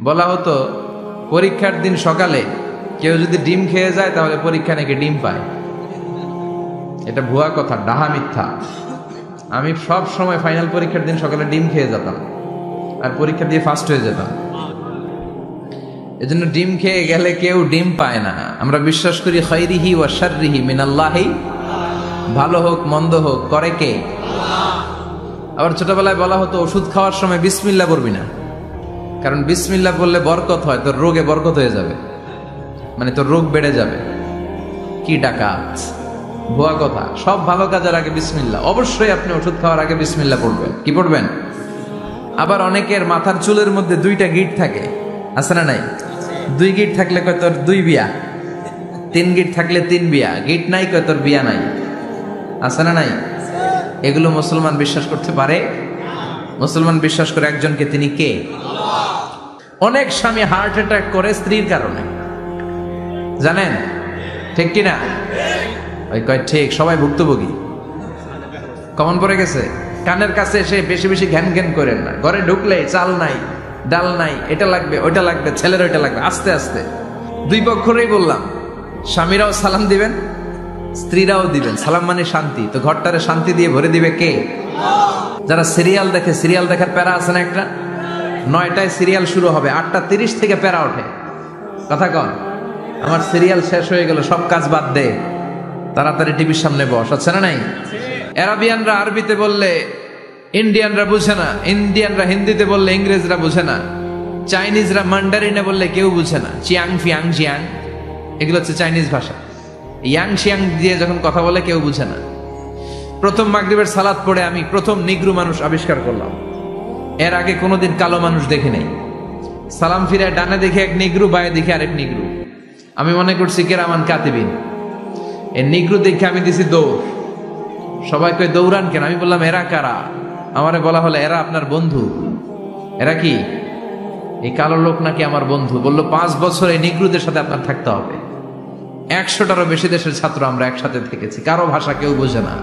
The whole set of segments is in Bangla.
বলা হতো পরীক্ষার দিন সকালে কেউ যদি ডিম খেয়ে যায় তাহলে পরীক্ষা নাকি ডিম পায়। এটা ভুয়া কথা, ডাহা মিথ্যা। আমি সব সময় ফাইনাল পরীক্ষার দিন সকালে ডিম খেয়ে যেতাম আর পরীক্ষা দিয়ে ফার্স্ট হয়ে যেতাম। এজন্য ডিম খেয়ে গেলে কেউ ডিম পায় না। আমরা বিশ্বাস করি খাইরিহি ওয়া শাররিহি মিনাল্লাহি, ভালো হোক মন্দ হোক করে কে? আবার ছোটবেলায় বলা হতো ওষুধ খাওয়ার সময় বিসমিল্লাহ বলবি না, কারণ বিসমিল্লাহ বললে বরকত হয়, তোর রোগে বরকত হয়ে যাবে, মানে তোর রোগ বেড়ে যাবে। কি ডাকাত, ভুয়া কথা। সব ভালো কাজের আগে বিসমিল্লাহ। অবশ্যই আপনি ওষুধ খাওয়ার আগে বিসমিল্লাহ পড়বেন। কি পড়বেন? আবার অনেকের মাথার চুলের মধ্যে 2টা গিঁট থাকে, আছে না নাই? 2 গিঁট থাকলে কয় তোর 2 বিয়া, 3 গিঁট থাকলে 3 বিয়া, গিঁট নাই কয় তোর বিয়া নাই, আছে না নাই? এগুলো মুসলমান বিশ্বাস করতে পারে? মুসলমান বিশ্বাস করে একজনকে, তিনি কে? অনেক স্বামী হার্ট অ্যাটাক করে স্ত্রীর কারণে, জানেন ঠিক কিনা? ওই কয় ঠিক, সবাই ভুক্তভোগী। কমন পড়ে গেছে। কানের কাছে এসে বেশি বেশি ঘ্যান ঘ্যান করেন না। ঘরে ঢুকলে চাল নাই, ডাল নাই, এটা লাগবে ওইটা লাগবে, ছেলের ওইটা লাগবে। আস্তে আস্তে দুই পক্ষরেই বললাম, স্বামীরাও সালাম দিবেন, স্ত্রীরাও দিবেন। সালাম মানে শান্তি, তো ঘরটারে শান্তি দিয়ে ভরে দিবে কে? যারা সিরিয়াল দেখে, সিরিয়াল দেখার প্যারা আছে না একটা? 9টায় সিরিয়াল শুরু হবে, 8:30 থেকে প্যারা ওঠে। কথা কন, আমার সিরিয়াল শেষ হয়ে গেল, সব কাজ বাদ দে, তাড়াতাড়ি টিভির সামনে বস, আছে না নাই? আরবিয়ানরা আরবিতে বললে ইন্ডিয়ানরা বুঝে না, ইন্ডিয়ানরা হিন্দিতে বললে ইংরেজরা বুঝে না, চাইনিজরা মান্ডারিনে বললে কেউ বুঝে না। চিয়াং ফিয়াং জিয়াং, এগুলো হচ্ছে চাইনিজ ভাষা। ইয়াং শিয়াং দিয়ে যখন কথা বলে কেউ বুঝে না। প্রথম মাগরিবের সালাত পড়ে আমি প্রথম নিগ্রু মানুষ আবিষ্কার করলাম। এর আগে কোনোদিন কালো মানুষ দেখি নাই। সালাম ফিরে ডানে দেখে এক নিগ্রু, বায়ে দেখে আরেক নিগ্রু। আমি মনে করছি কেরামান কাতিবিন। এই নিগ্রু দেখে আমি দিছি দৌড়। সবাই কই দৌড়ান কেন? আমি বললাম এরা কারা? আমারে বলা হলো এরা আপনার বন্ধু। এরা কি? এই কালো লোক নাকি আমার বন্ধু। বললো 5 বছর এই নিগ্রুদের সাথে আপনার থাকতে হবে। 100টারও বেশি দেশের ছাত্র আমরা একসাথে থেকেছি। কারো ভাষা কেউ বোঝে না,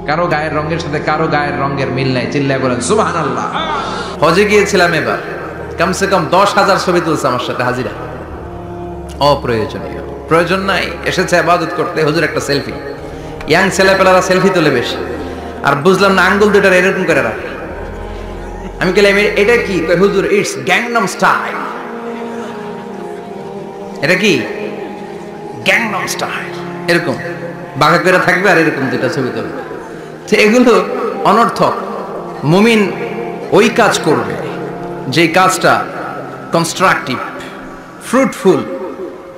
কারো গায়ের রঙের সাথে কারো গায়ের রঙের মিল নাই। চিল্লায় বলেন সুবহানাল্লাহ। হজে গিয়েছিলাম এবার, কমসে কম 10,000 ছবি তুলছে আমার সাথে হাজিরা। অপ্রয়োজনীয়, প্রয়োজন নাই। এসেছে ইবাদত করতে, হুজুর একটা সেলফি। ইয়াং ছেলেপেলারা সেলফি তোলে বেশি। আর বুঝলাম না, আঙ্গুল দুইটা এরকম করে রাখে। আমি বললাম এটা কি? কই হুজুর ইটস গ্যাংনাম স্টাইল। এটা কি? Gangnam style. এরকম বাঁকা করে থাকবে আর এরকম দুইটা ছবি তুলবে। তো এগুলো অনর্থক। মুমিন ওই কাজ করবে যে কাজটা constructive, fruitful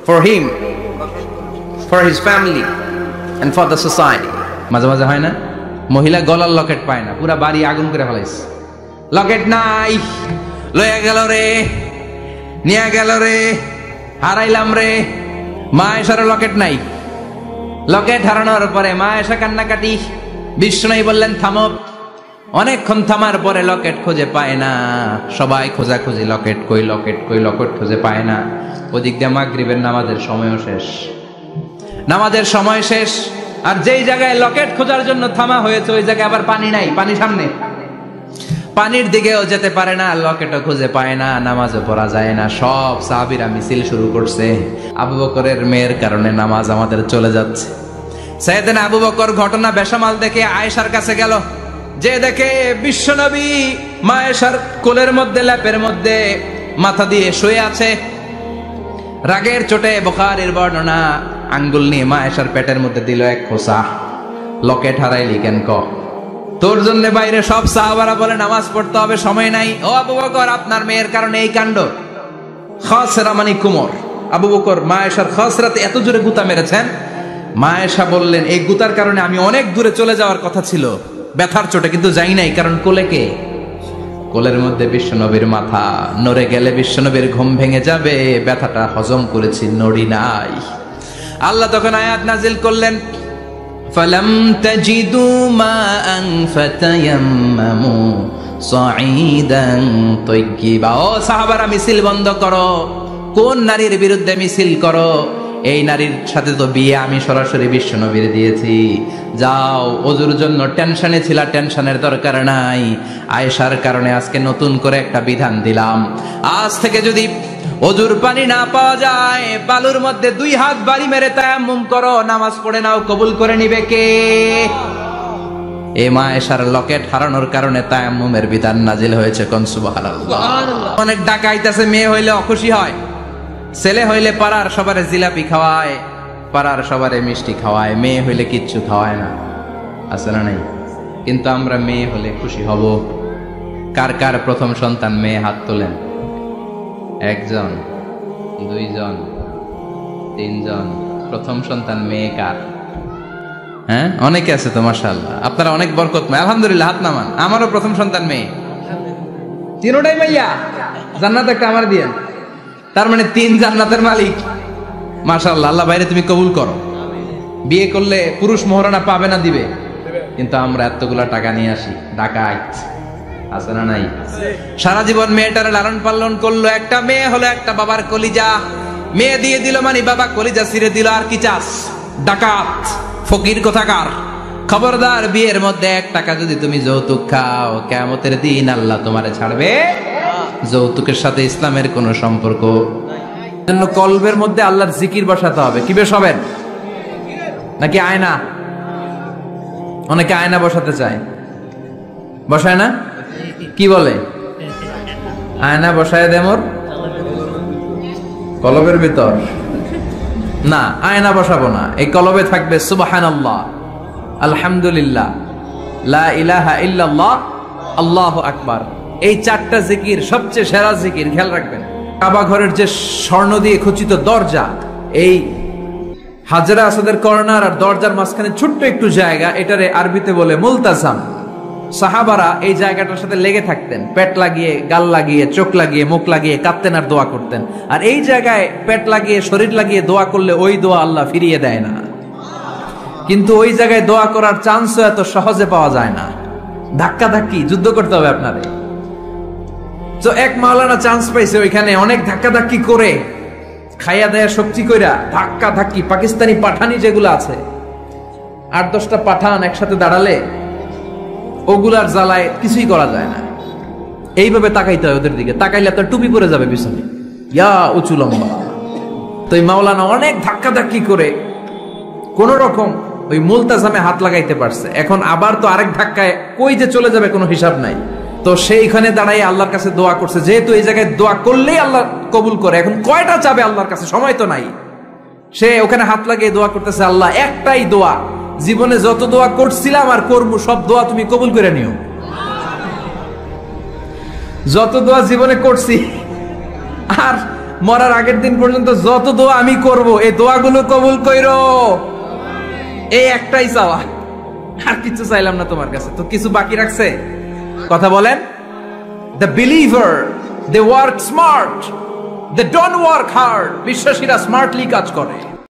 for him, for his family and for the society. মাঝে মাঝে হয় না, মহিলা গলার লকেট পায় না, পুরা বাড়ি আগুন করে ফেলাইছে। লকেট নাই, লয়ে গেল রে, নিয়ে গেল রে, হারাইলাম রে। মা এসার লকেট নাই। লকেট হারানোর পরে মা এসা কান্নাকাটি। বিষ্ণু বললেন থামো। অনেকক্ষণ থামার পরে লকেট খুঁজে পায় না। সবাই খোঁজাখুঁজি, লকেট কই, লকেট কই, লকেট খুঁজে পায় না। ওদিক দিয়ে মাগরিবের নামাজের সময়ও শেষ। নামাজের সময় শেষ, আর যেই জায়গায় লকেট খোঁজার জন্য থামা হয়েছে ওই জায়গায় আবার পানি নাই, পানি সামনে। পানির দিকেও যেতে পারে না, লকেটও খুঁজে পায় না, নামাজও পড়া যায় না। সব সাহাবীরা মিছিল শুরু করছে। আবু বকরের মেয়ের কারণে নামাজ আমাদের চলে যাচ্ছে। সাইয়েদনা আবু বকর ঘটনা বেসামাল দেখে আয়েশার কাছে গেল। যে দেখে বিশ্বনবী মা আয়েশার কোলের মধ্যে, ল্যাপের মধ্যে মাথা দিয়ে শুয়ে আছে। রাগের চোটে বুখারীর বর্ণনা, আঙ্গুল নিয়ে মা আয়েশার পেটের মধ্যে দিল এক খোঁচা। লকেট হারাইলি কেন? ক তোর জন্য বাইরে সব সাহাবারা বলে নামাজ পড়তে হবে, সময় নাই। ও আবু বকর, আপনার মেয়ের কারণে এই কাণ্ড। খাসরা মানে কুমর। আবু বকর মা আয়েশার খাসরাতে এত জোরে গুতা মেরেছেন, মা আয়েশা বললেন এই গুতার কারণে আমি অনেক দূরে চলে যাওয়ার কথা ছিল ব্যথার চোটে, কিন্তু যাই নাই। কারণ কোলে কে? কোলের মধ্যে বিশ্বনবীর মাথা। নড়ে গেলে বিশ্বনবীর ঘুম ভেঙে যাবে, ব্যথাটা হজম করেছি, নড়ি নাই। আল্লাহ তখন আয়াত নাজিল করলেন, ফালাম তাজিদু মাআন ফাতায়াম্মামু সাঈদান তাইয়্যিবা। ও সাহাবারা, মিছিল বন্ধ করো। কোন নারীর বিরুদ্ধে মিছিল করো? এই নারীর সাথে তো বিয়ে আমি সরাসরি বিশ্ব নবীর দিয়েছি, যাও ওযুর জন্য টেনশনে ছিলা, টেনশনের দরকার নাই, আয়েশার কারণে আজকে নতুন করে একটা বিধান দিলাম, আজ থেকে যদি ওযুর পানি না পাওয়া যায় বালুর মধ্যে 2 হাত বাড়ি মেরে তায়াম্মুম করো, নামাজ পড়ে নাও, কবুল করে নিবে কে? এই মা আয়েশার লকেট হারানোর কারণে তায়াম্মুমের বিধান নাজিল হয়েছে। কোন সুবহানাল্লাহ। অনেক ডাকাইতেছে, মেয়ে হইলে অখুশি হয়, ছেলে হইলে পাড়ার সবারে জিলাপি খাওয়ায়, পাড়ার সবারে মিষ্টি খাওয়ায়, মেয়ে হইলে কিচ্ছু খাওয়ায় না, আছে না নাই? কিন্তু আমরা মেয়ে হলে খুশি হব। কার কার প্রথম সন্তান মেয়ে? হাত তোলেন। 1 জন, 2 জন, 3 জন। প্রথম সন্তান মেয়ে কার? হ্যাঁ, অনেকে আছে তো মাশাআল্লাহ, আপনারা অনেক বরকতময়, আলহামদুলিল্লাহ। হাত নামান। আমারও প্রথম সন্তান মেয়ে, তিনটাই মাইয়া। জান্নাত একটা আমার দিয়েন, তার মানে 3 জান্নাতের মালিক। মাশাআল্লাহ, আল্লাহ বাইরে তুমি কবুল করো। বিয়ে করলে পুরুষ মহারণা পাবে না, দিবে, কিন্তু আমরা এতগুলা টাকা নিয়ে আসি, ডাকাইত, আছে না নাই? সারা জীবন মেয়েটারে লালন পালন করলো, একটা মেয়ে হলো একটা বাবার কলিজা, মেয়ে দিয়ে দিল মানে বাবা কলিজা ছিঁড়ে দিল, আর কি চাস? ডাকাত, ফকির কোথাকার। খবরদার, বিয়ের মধ্যে 1 টাকা যদি তুমি যৌতুক খাও, কিয়ামতের দিন আল্লাহ তোমারে ছাড়বে। যৌতুকের সাথে ইসলামের কোনো সম্পর্ক জন্য কলবের মধ্যে আল্লাহর জিকির বসাতে হবে। কি বসাবেন? নাকি আয়না? অনেকে আয়না বসাতে চায়, বসায় না? কি বলে? আয়না বসায় দে মোর কলবের ভিতর। না, আয়না বসাবো না, এই কলবে থাকবে সুবহানাল্লাহ, আলহামদুলিল্লাহ, লা ইলাহা ইল্লাল্লাহ, আল্লাহু আকবার। এই 4টা জিকির সবচেয়ে সেরা জিকির। খেয়াল রাখবেন, কাবা ঘরের যে স্বর্ণ দিয়ে খচিত দরজা, এই হাজরা আসাদের কর্নার আর দরজার মাঝখানে ছোট্ট একটু জায়গা, এটারে আরবিতে বলে মুলতাজাম। সাহাবারা এই জায়গাটার সাথে লেগে থাকতেন, পেট লাগিয়ে, গাল লাগিয়ে, চোখ লাগিয়ে, মুখ লাগিয়ে কাঁদতেন আর দোয়া করতেন। আর এই জায়গায় পেট লাগিয়ে, শরীর লাগিয়ে দোয়া করলে ওই দোয়া আল্লাহ ফিরিয়ে দেয় না। কিন্তু ওই জায়গায় দোয়া করার চান্সও এত সহজে পাওয়া যায় না, ধাক্কা ধাক্কি যুদ্ধ করতে হবে আপনারে। তো এক মাওলানা চান্স পাইছে ওইখানে, অনেক ধাক্কা ধাক্কি করে, খাইয়া দেয়া শক্তি কইরা ধাক্কা ধাক্কি, পাকিস্তানি পাঠানি যেগুলো আছে, 8-10টা পাঠান একসাথে দাঁড়ালে ওগুলার জ্বালায় কিছুই করা যায় না। এইভাবে তাকাইতে হয় ওদের দিকে, তাকাইলে আপনার টুপি পরে যাবে পিছনে, ইয়া উঁচু লম্বা। তো এই মাওলানা অনেক ধাক্কা ধাক্কি করে কোন রকম ওই মুলতাজামে হাত লাগাইতে পারছে। এখন আবার তো আরেক ধাক্কায় কই যে চলে যাবে কোনো হিসাব নাই। তো সেইখানে দাঁড়াই আল্লাহর কাছে দোয়া করছে, যেহেতু এই জায়গায় দোয়া করলেই আল্লাহ কবুল করে, এখন কয়টা চাবে আল্লাহর কাছে, সময় তো নাই। সে ওখানে হাত লাগিয়ে দোয়া করতেছে, আল্লাহ একটাই দোয়া, জীবনে যত দোয়া করছিলাম আর করবো সব দোয়া তুমি কবুল করে নিও। যত দোয়া জীবনে করছি আর মরার আগের দিন পর্যন্ত যত দোয়া আমি করব, এই দোয়াগুলো কবুল কইরো। এই একটাই চাওয়া, আর কিছু চাইলাম না তোমার কাছে। তো কিছু বাকি রাখছে? কথা বলেন। The believer, they work smart, they don't work hard. বিশ্বাসীরা স্মার্টলি কাজ করে।